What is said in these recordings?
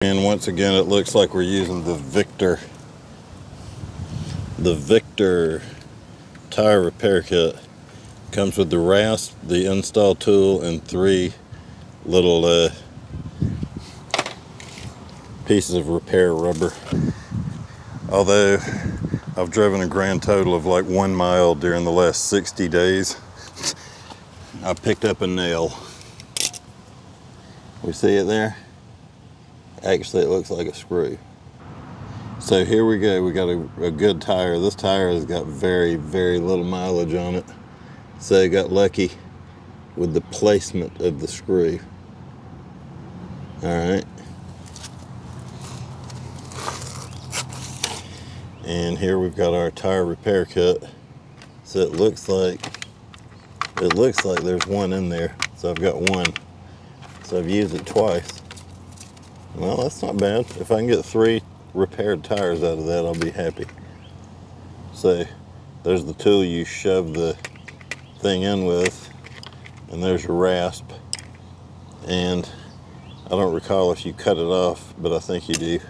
And once again, it looks like we're using the Victor tire repair kit. Comes with the rasp, the install tool, and 3 little pieces of repair rubber. Although I've driven a grand total of like 1 mile during the last 60 days, I picked up a nail. We see it there? Actually, it looks like a screw. So here we go. We got a good tire. This tire has got very, very little mileage on it. So I got lucky with the placement of the screw. All right. And here we've got our tire repair kit. So it looks like there's one in there. So I've got one. So I've used it twice. Well, that's not bad. If I can get 3 repaired tires out of that, I'll be happy. So there's the tool you shove the thing in with, and there's your rasp. And I don't recall if you cut it off, but I think you do.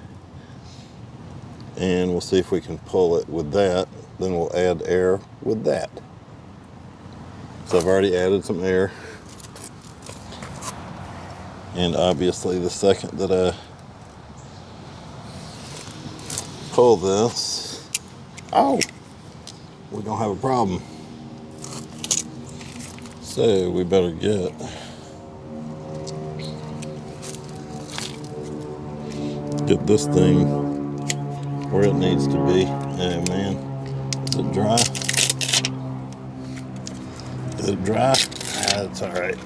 And we'll see if we can pull it with that. Then we'll add air with that. So I've already added some air. And obviously the second that I pull this, oh, we're gonna have a problem. So we better get this thing where it needs to be. Oh man, is it dry? Is it dry? That's all right.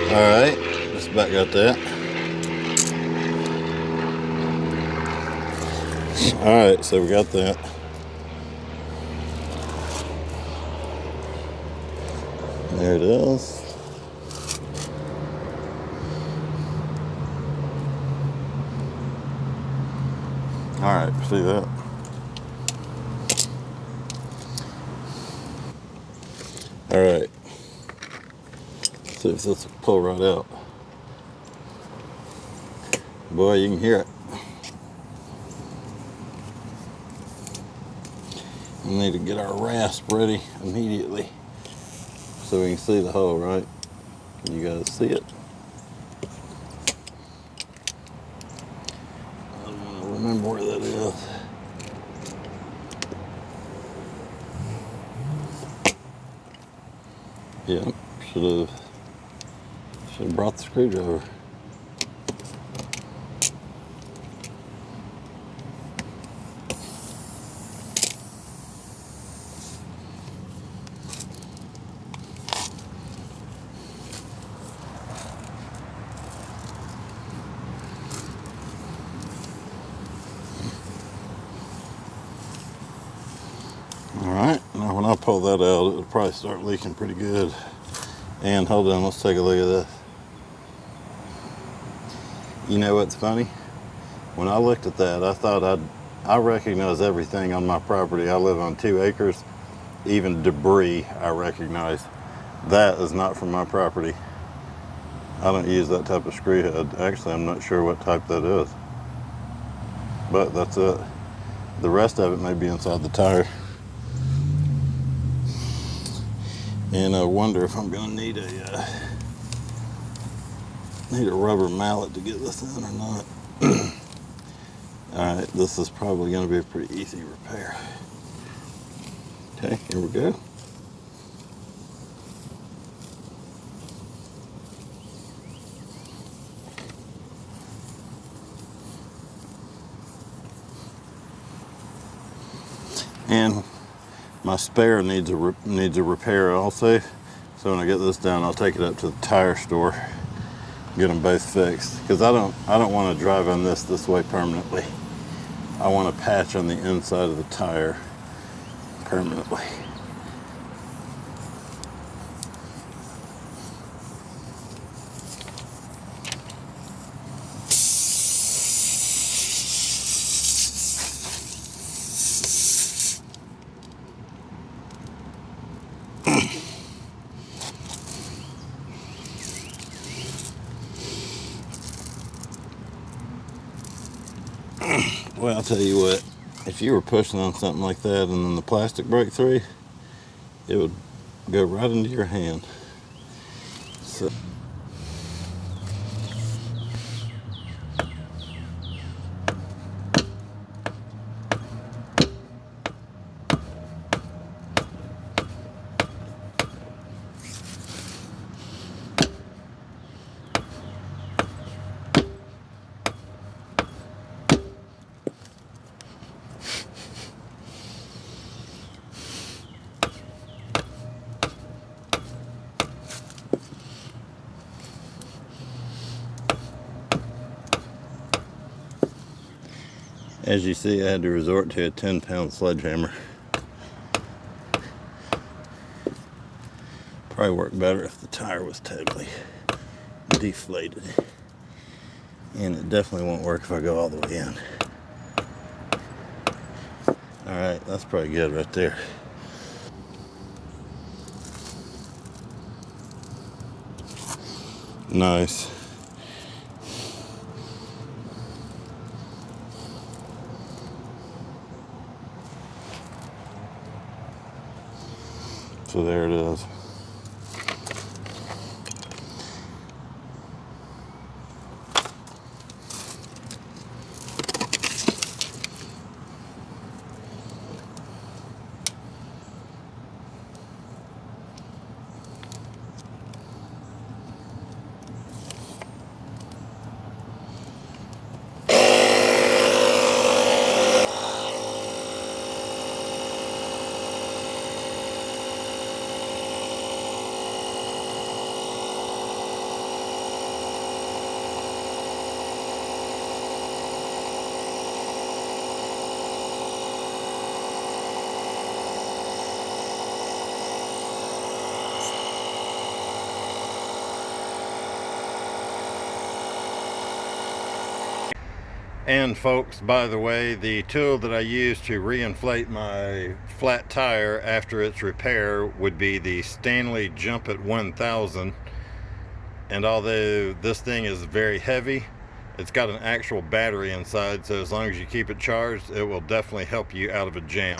Alright, just about got that. Alright, so we got that. There it is. Alright, see that? Alright. See if this will pull right out. Boy, you can hear it. We need to get our rasp ready immediately so we can see the hole, right? Can you guys see it? I don't want to remember where that is. Yeah, should have brought the screwdriver. Alright, now when I pull that out, it'll probably start leaking pretty good. And hold on, let's take a look at this. You know what's funny? When I looked at that, I thought I recognize everything on my property. I live on 2 acres. Even debris I recognize. That is not from my property. I don't use that type of screw head. Actually, I'm not sure what type that is. But that's it. The rest of it may be inside the tire. And I wonder if I'm gonna need a rubber mallet to get this in or not. All right, this is probably gonna be a pretty easy repair. Okay, here we go. And my spare needs a repair also. So when I get this done, I'll take it up to the tire store, get them both fixed. Because I don't want to drive on this way permanently. I want a patch on the inside of the tire permanently. Well, I'll tell you what, if you were pushing on something like that and then the plastic broke through, it would go right into your hand. So, as you see, I had to resort to a 10-pound sledgehammer. Probably work better if the tire was totally deflated. And it definitely won't work if I go all the way in. Alright, that's probably good right there. Nice. So there it is. And folks, by the way, the tool that I use to reinflate my flat tire after its repair would be the Stanley Jump It 1000. And although this thing is very heavy, it's got an actual battery inside, so as long as you keep it charged, it will definitely help you out of a jam.